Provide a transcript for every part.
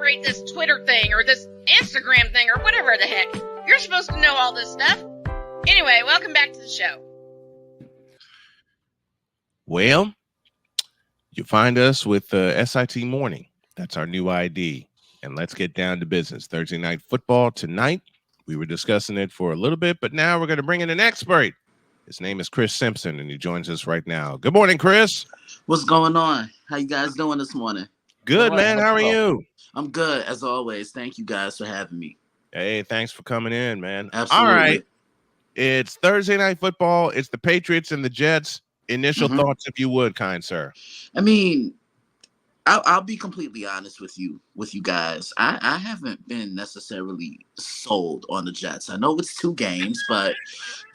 operate this Twitter thing or this Instagram thing or whatever the heck. You're supposed to know all this stuff. Anyway, welcome back to the show. Well, you find us with SIT Morning. That's our new ID. And let's get down to business. Thursday Night Football tonight. We were discussing it for a little bit, but now we're going to bring in an expert. His name is Chris Simpson, and he joins us right now. Good morning, Chris. What's going on? How you guys doing this morning? Good, man. How are you? I'm good, as always. Thank you guys for having me. Hey, thanks for coming in, man. Absolutely. All right. It's Thursday Night Football. It's the Patriots and the Jets. Initial thoughts, if you would, kind sir. I mean, I'll be completely honest with you guys. I haven't been necessarily sold on the Jets. I know it's 2 games, but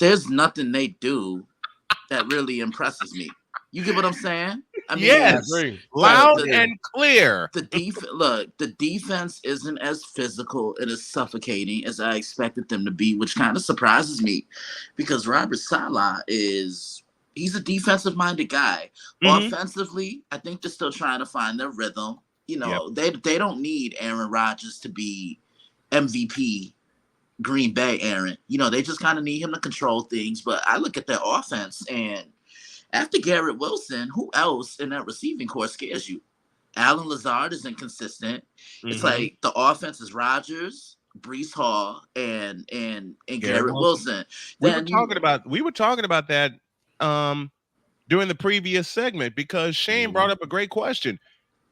there's nothing they do that really impresses me. You get what I'm saying? I mean, yes, loud and clear. The defense isn't as physical and as suffocating as I expected them to be, which kind of surprises me because Robert Saleh he's a defensive-minded guy. Offensively, I think they're still trying to find their rhythm. You know, they don't need Aaron Rodgers to be MVP Green Bay Aaron. You know, they just kind of need him to control things. But I look at their offense, and after Garrett Wilson, who else in that receiving corps scares you? Alan Lazard is inconsistent. It's like the offense is Rodgers, Breece Hall, and Garrett Wilson. We were talking about that during the previous segment because Shane brought up a great question.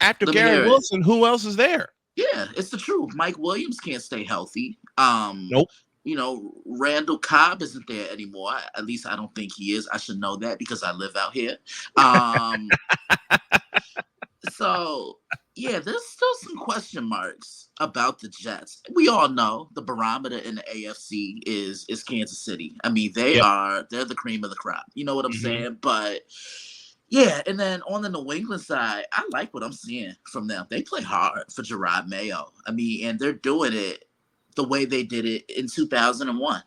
After Garrett Wilson, who else is there? Yeah, it's the truth. Mike Williams can't stay healthy. Nope. You know, Randall Cobb isn't there anymore. At least I don't think he is. I should know that because I live out here. So, yeah, there's still some question marks about the Jets. We all know the barometer in the AFC is Kansas City. I mean, they're the cream of the crop. You know what I'm saying? But yeah, and then on the New England side, I like what I'm seeing from them. They play hard for Gerard Mayo. I mean, and they're doing it the way they did it in 2001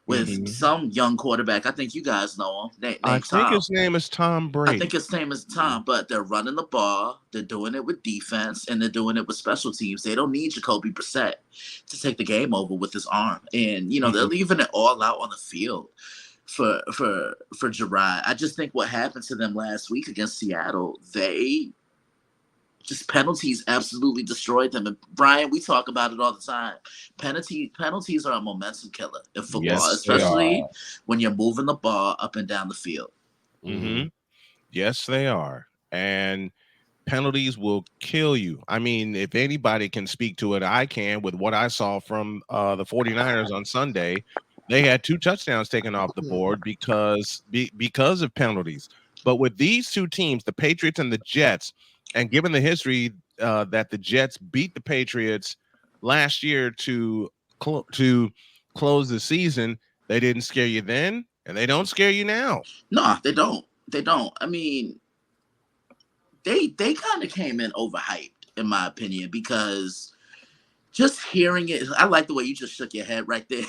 with some young quarterback. I think you guys know him. I think his name is Tom Brady. I think his name is Tom, but they're running the ball. They're doing it with defense, and they're doing it with special teams. They don't need Jacoby Brissett to take the game over with his arm. And, you know, they're leaving it all out on the field for Gerard. I just think what happened to them last week against Seattle, penalties absolutely destroyed them. And Brian, we talk about it all the time. Penalties are a momentum killer in football, especially when you're moving the ball up and down the field. Yes, they are. And penalties will kill you. I mean, if anybody can speak to it, I can with what I saw from the 49ers on Sunday. They had 2 touchdowns taken off the board because of penalties. But with these 2 teams, the Patriots and the Jets, and given the history that the Jets beat the Patriots last year to close the season, they didn't scare you then, and they don't scare you now. No, they don't. They don't. I mean, they kind of came in overhyped, in my opinion, because just hearing it, I like the way you just shook your head right there.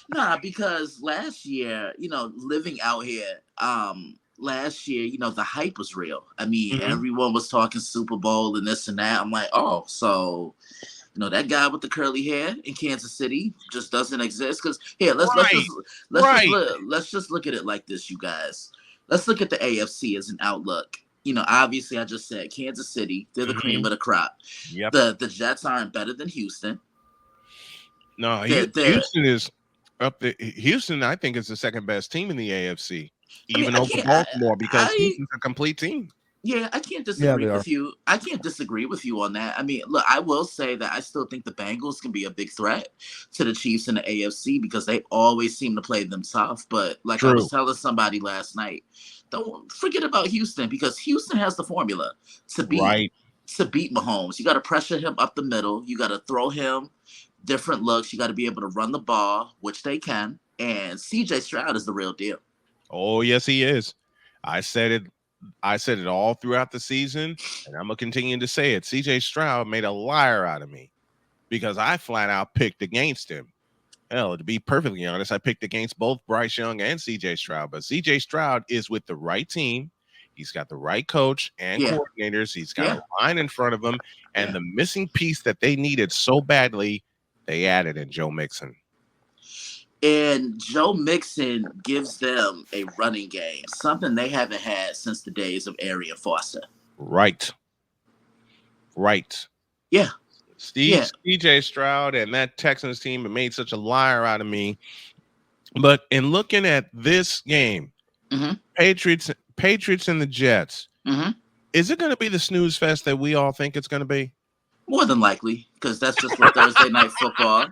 Nah, because last year, you know, living out here, last year, you know, the hype was real. I mean, everyone was talking Super Bowl and this and that. I'm like, oh, so, you know, that guy with the curly hair in Kansas City just doesn't exist. Because here, let's just look at it like this, you guys. Let's look at the AFC as an outlook. You know, obviously, I just said Kansas City, they're the cream of the crop. Yep. The Jets aren't better than Houston. No, Houston is up there. Houston, I think, is the second best team in the AFC. Even over Baltimore, because Houston's a complete team. Yeah, I can't disagree with you. I can't disagree with you on that. I mean, look, I will say that I still think the Bengals can be a big threat to the Chiefs in the AFC because they always seem to play them tough. But like I was telling somebody last night, don't forget about Houston because Houston has the formula to beat Mahomes. You got to pressure him up the middle. You got to throw him different looks. You got to be able to run the ball, which they can. And CJ Stroud is the real deal. Oh, yes, he is. I said it all throughout the season, and I'm going to continue to say it. CJ Stroud made a liar out of me because I flat out picked against him. Hell, to be perfectly honest, I picked against both Bryce Young and CJ Stroud, but CJ Stroud is with the right team. He's got the right coach and coordinators. He's got a line in front of him. And the missing piece that they needed so badly, they added in Joe Mixon. And Joe Mixon gives them a running game, something they haven't had since the days of Arian Foster. Right. Yeah. CJ Stroud and that Texans team have made such a liar out of me. But in looking at this game, Patriots and the Jets, is it going to be the snooze fest that we all think it's going to be? More than likely, because that's just what Thursday night football.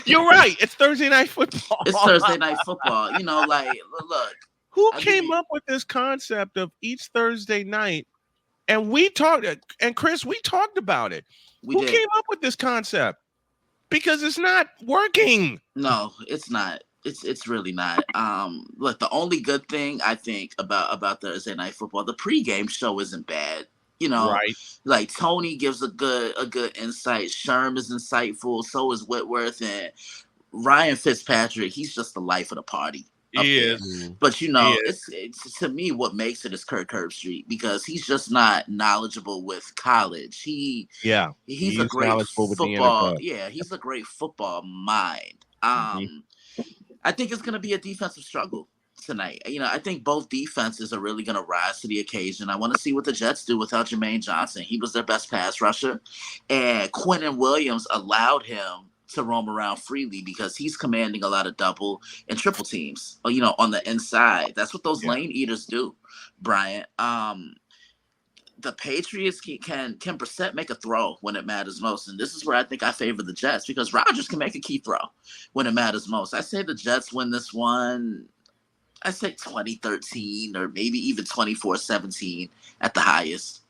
You're right. It's Thursday night football. It's Thursday night football. You know, like, look. Who came up with this concept of each Thursday night? And we talked, and Chris, we talked about it. Who came up with this concept? Because it's not working. No, it's not. It's really not. Look, the only good thing I think about Thursday night football, the pregame show isn't bad. You know, like Tony gives a good insight. Sherm is insightful. So is Whitworth, and Ryan Fitzpatrick. He's just the life of the party. He is. But you know, it's to me what makes it is Kirk Herbstreit, because he's just not knowledgeable with college. He's a great football. Yeah, he's a great football mind. I think it's going to be a defensive struggle tonight. You know, I think both defenses are really going to rise to the occasion. I want to see what the Jets do without Jermaine Johnson. He was their best pass rusher, and Quinnen Williams allowed him to roam around freely because he's commanding a lot of double and triple teams, you know, on the inside. That's what those lane eaters do, Brian. The Patriots can Brissett make a throw when it matters most, and this is where I think I favor the Jets, because Rodgers can make a key throw when it matters most. I say the Jets win this one. I say 2013 or maybe even 24-17 at the highest.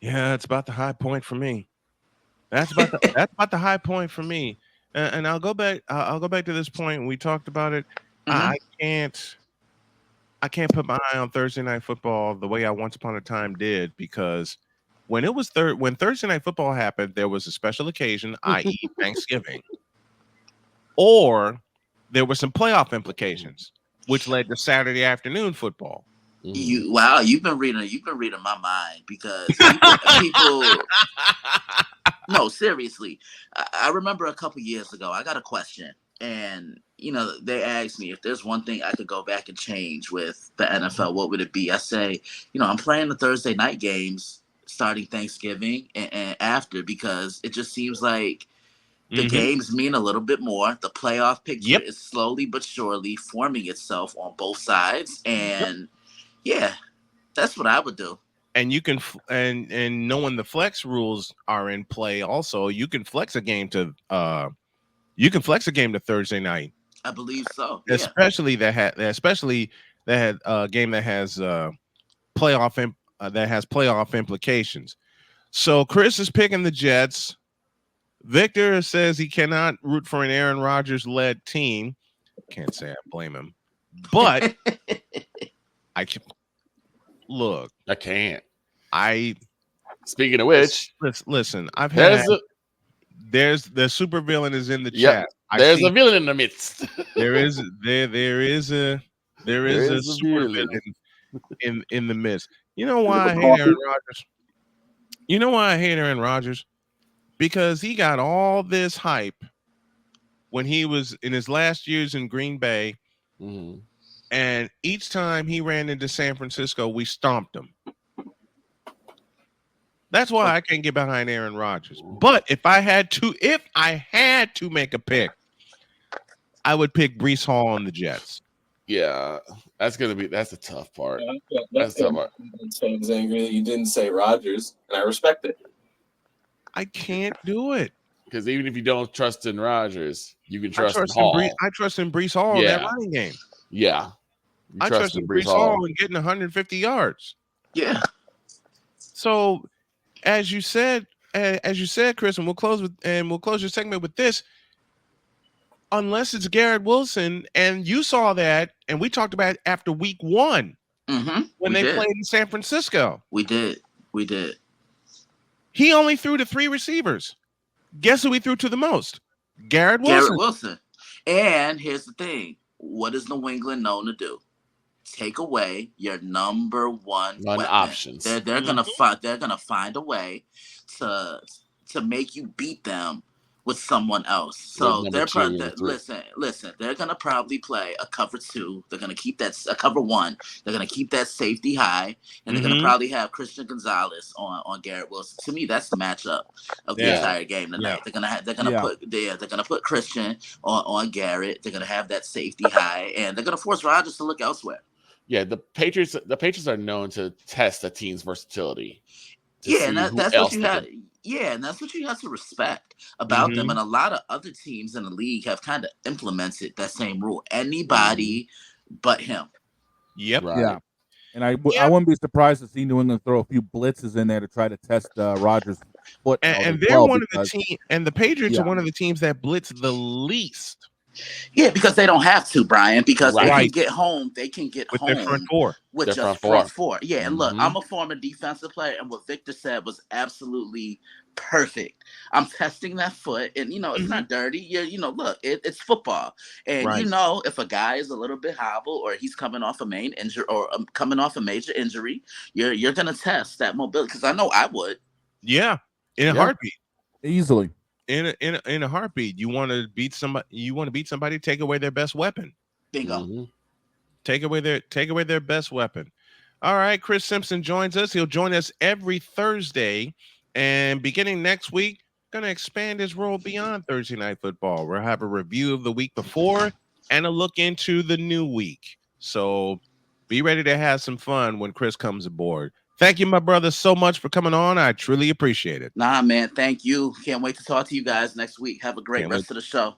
Yeah, it's about the high point for me. That's about the high point for me. And I'll go back. I'll go back to this point. We talked about it. I can't put my eye on Thursday night football the way I once upon a time did, because when Thursday night football happened, there was a special occasion, i.e., Thanksgiving, or there were some playoff implications, which led to Saturday afternoon football. You've been reading my mind, because people no, seriously. I remember a couple years ago, I got a question, and you know, they asked me if there's one thing I could go back and change with the NFL, what would it be? I say, you know, I'm playing the Thursday night games starting Thanksgiving and after, because it just seems like the games mean a little bit more. The playoff picture is slowly but surely forming itself on both sides, and yeah, that's what I would do. And you can, and knowing the flex rules are in play, also you can flex a game to Thursday night. I believe so. Especially that game that has playoff implications. So Chris is picking the Jets. Victor says he cannot root for an Aaron Rodgers led team. Can't say I blame him, but I can. Look, I can't. Speaking of which, listen. I've had there's the super villain is in the chat. There's a villain in the midst. there is a super villain in the midst. You know why I hate Aaron Rodgers? You know why I hate Aaron Rodgers? Because he got all this hype when he was in his last years in Green Bay. And each time he ran into San Francisco, we stomped him. That's why I can't get behind Aaron Rodgers. But if I had to make a pick, I would pick Breece Hall on the Jets. Yeah, that's a tough part. That's a tough part. Fans angry that you didn't say Rodgers, and I respect it. I can't do it. Because even if you don't trust in Rodgers, you can trust in Hall. I trust in Breece Hall in that running game. Yeah. I trust in Breece Hall in getting 150 yards. Yeah. So, as you said, Chris, and we'll close your segment with this. Unless it's Garrett Wilson, and you saw that, and we talked about it after week 1 when they played in San Francisco. We did. He only threw to 3 receivers. Guess who he threw to the most? Garrett Wilson. And here's the thing: what is New England known to do? take away your number one weapon. options. They're gonna find a way to make you beat them with someone else. So listen, they're gonna probably play a cover 2. They're gonna keep that a cover 1. They're gonna keep that safety high, and they're gonna probably have Christian Gonzalez on Garrett Wilson. To me, that's the matchup of the entire game tonight. They're gonna put Christian on Garrett. They're gonna have that safety high, and they're gonna force Rodgers to look elsewhere. Yeah, the Patriots are known to test a team's versatility. Yeah, and that's what you have. Yeah, and that's what you have to respect about them. And a lot of other teams in the league have kind of implemented that same rule. Anybody but him. Yep. Right. Yeah. And I wouldn't be surprised to see New England throw a few blitzes in there to try to test Rodgers' foot. And they're one of the teams, and the Patriots are one of the teams that blitz the least. Yeah, because they don't have to, Brian, because they can get home. They can get with home their front four. With just front four. Yeah, and look, I'm a former defensive player, and what Victor said was absolutely perfect. I'm testing that foot, and it's not dirty. Look, it's football, and if a guy is a little bit hobbled or he's coming off a main injury or coming off a major injury, you're gonna test that mobility, because I know I would. Yeah, in a heartbeat, easily. In a heartbeat, you want to beat somebody. Take away their best weapon. Bingo. Take away their best weapon. All right, Chris Simpson joins us. He'll join us every Thursday, and beginning next week, going to expand his role beyond Thursday Night Football. We'll have a review of the week before and a look into the new week. So be ready to have some fun when Chris comes aboard. Thank you, my brother, so much for coming on. I truly appreciate it. Nah, man. Thank you. Can't wait to talk to you guys next week. Have a great rest of the show.